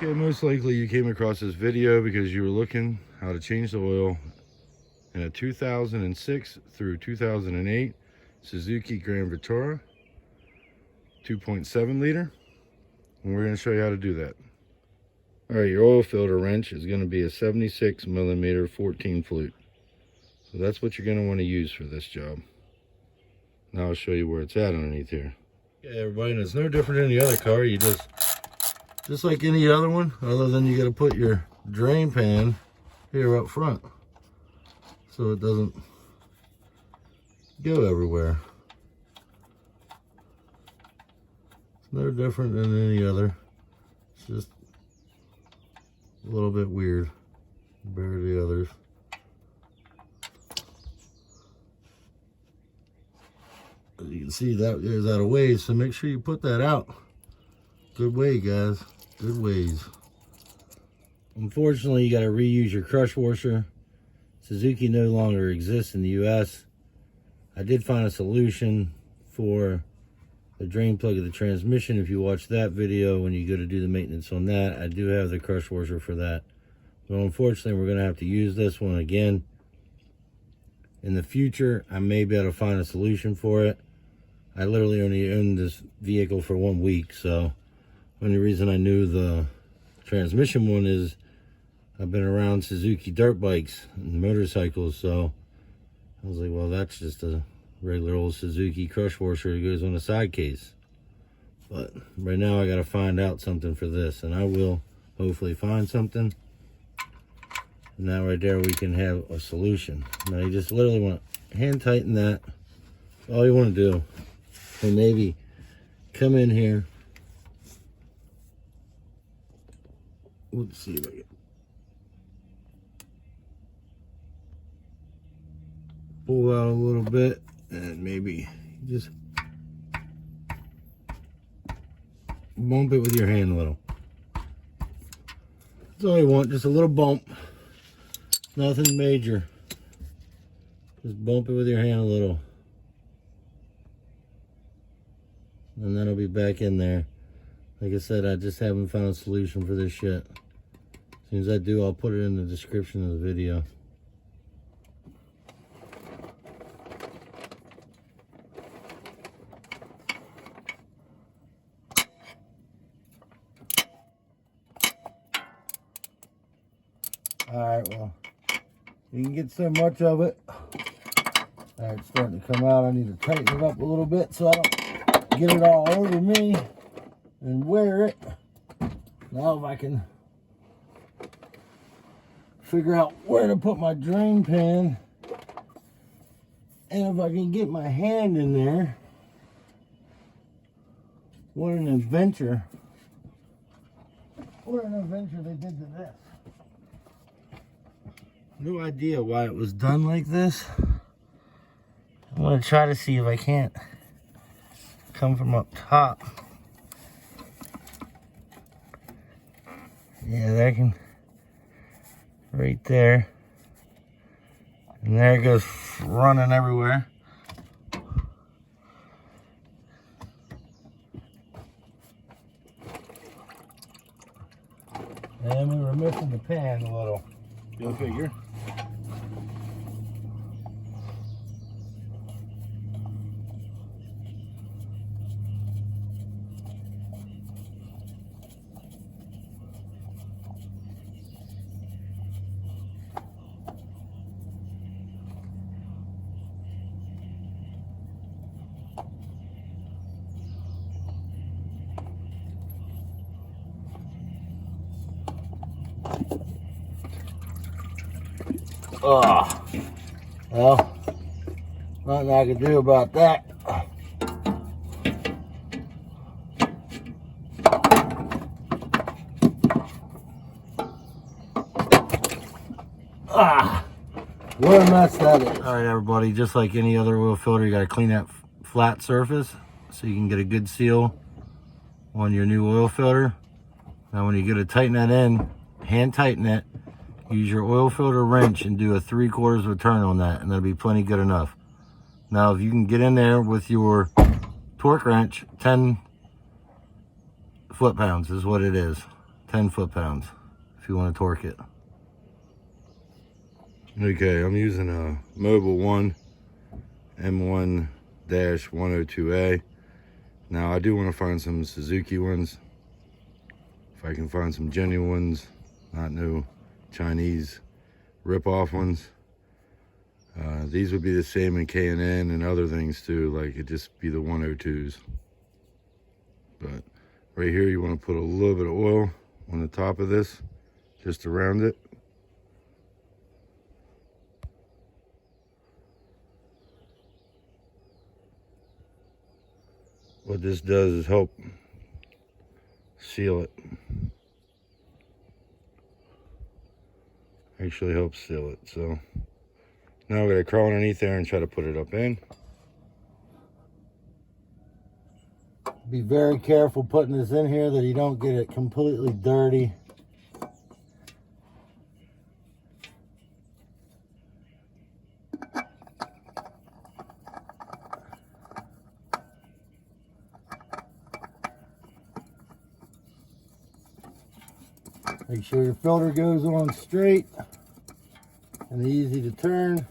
Okay, most likely you came across this video because you were looking how to change the oil in a 2006 through 2008 Suzuki Grand Vitara 2.7 liter, and we're going to show you how to do that. All right, your oil filter wrench is going to be a 76 millimeter 14 flute. So that's what you're going to want to use for this job. Now I'll show you where it's at underneath here. Okay, everybody, and it's no different than the other car. You just like any other one, other than you got to put your drain pan here up front so it doesn't go everywhere. It's no different than any other. It's just a little bit weird compared to the others. As you can see, that is out of ways, so make sure you put that out. Good way, guys. Good ways. Unfortunately, you got to reuse your crush washer. Suzuki no longer exists in the US. I did find a solution for the drain plug of the transmission. If you watch that video, when you go to do the maintenance on that, I do have the crush washer for that. But unfortunately, we're going to have to use this one again. In the future, I may be able to find a solution for it. I literally only owned this vehicle for 1 week, so the only reason I knew the transmission one is I've been around Suzuki dirt bikes and motorcycles, so I was like, well, that's just a regular old Suzuki crush washer that goes on a side case. But right now I got to find out something for this, and I will hopefully find something. And now right there we can have a solution. Now you just literally want to hand tighten that. That's all you want to do. And maybe come in here. Let's see if I can pull out a little bit, and maybe just bump it with your hand a little. That's all you want, just a little bump. Nothing major. Just bump it with your hand a little. And that'll be back in there. Like I said, I just haven't found a solution for this yet. As soon as I do, I'll put it in the description of the video. Alright, well, you can get so much of it. Alright, it's starting to come out. I need to tighten it up a little bit so I don't get it all over me and wear it. Now if I can figure out where to put my drain pan, and if I can get my hand in there. What an adventure. What an adventure they did to this. No idea why it was done like this. I'm going to try to see if I can't come from up top. Yeah, that can, right there. And there it goes running everywhere. And we were missing the pan a little. Go figure. Oh, well, nothing I can do about that. What a mess that is. All right, everybody, just like any other oil filter, you got to clean that flat surface so you can get a good seal on your new oil filter. Now, when you go to tighten that in, hand tighten it. Use your oil filter wrench and do a 3/4 of a turn on that, and that'll be plenty good enough. Now, if you can get in there with your torque wrench, 10 foot-pounds is what it is. 10 foot-pounds if you want to torque it. Okay, I'm using a Mobile 1 M1-102A. Now I do want to find some Suzuki ones. If I can find some genuine ones, not no Chinese rip-off ones. These would be the same in K&N and other things too, like it'd just be the 102s. But right here you want to put a little bit of oil on the top of this, just around it. What this does is help seal it. Actually helps seal it. So now I'm going to crawl underneath there and try to put it up in. Be very careful putting this in here that you don't get it completely dirty. Make sure your filter goes on straight and easy to turn.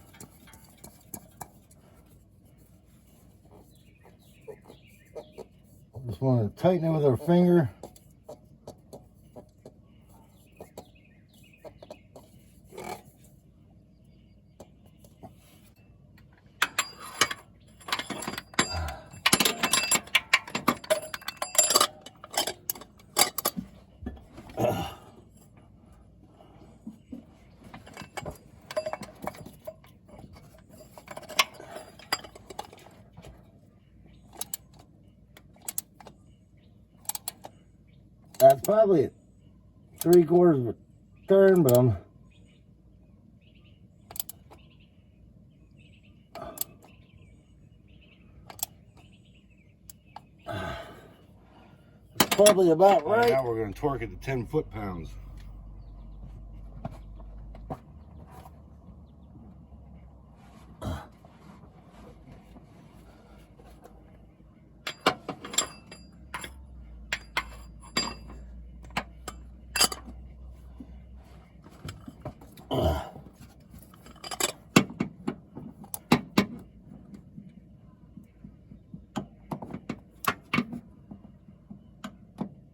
Just want to tighten it with our finger. That's probably 3/4 of a turn, but it's probably about right. Now we're going to torque it to 10 foot-pounds.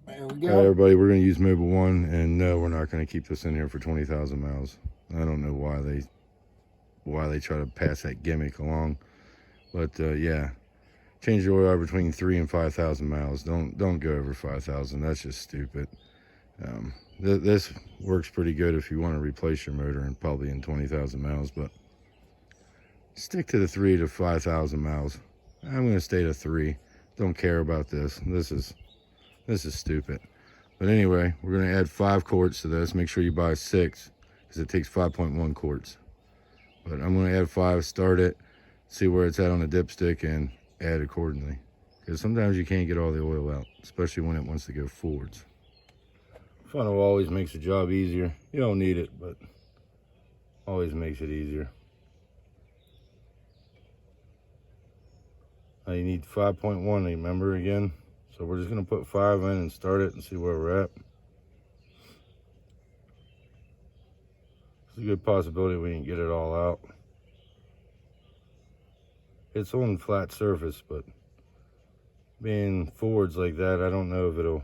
There we go. All right, everybody, we're going to use Mobile 1, and no, we're not going to keep this in here for 20,000 miles. I don't know why they try to pass that gimmick along, but yeah, change your oil between 3,000 and 5,000 miles. Don't go over 5,000. That's just stupid. This works pretty good if you want to replace your motor and probably in 20,000 miles, but stick to the 3,000 to 5,000 miles. I'm going to stay to 3. Don't care about this. This is stupid. But anyway, we're going to add 5 quarts to this. Make sure you buy 6 because it takes 5.1 quarts. But I'm going to add 5, start it, see where it's at on the dipstick, and add accordingly. Because sometimes you can't get all the oil out, especially when it wants to go forwards. Funnel always makes the job easier. You don't need it, but always makes it easier. Now you need 5.1, remember again? So we're just going to put 5 in and start it and see where we're at. There's a good possibility we can get it all out. It's on flat surface, but being forwards like that, I don't know if it'll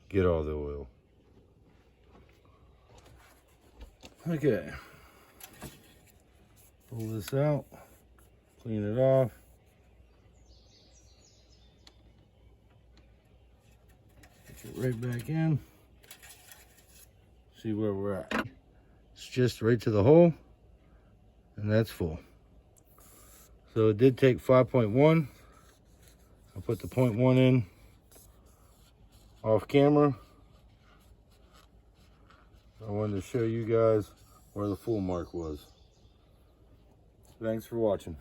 get all the oil. Okay. Pull this out, clean it off. Put it right back in. See where we're at. It's just right to the hole, and that's full. So it did take 5.1. I put the 0.1 in off camera. I wanted to show you guys where the full mark was. Thanks for watching.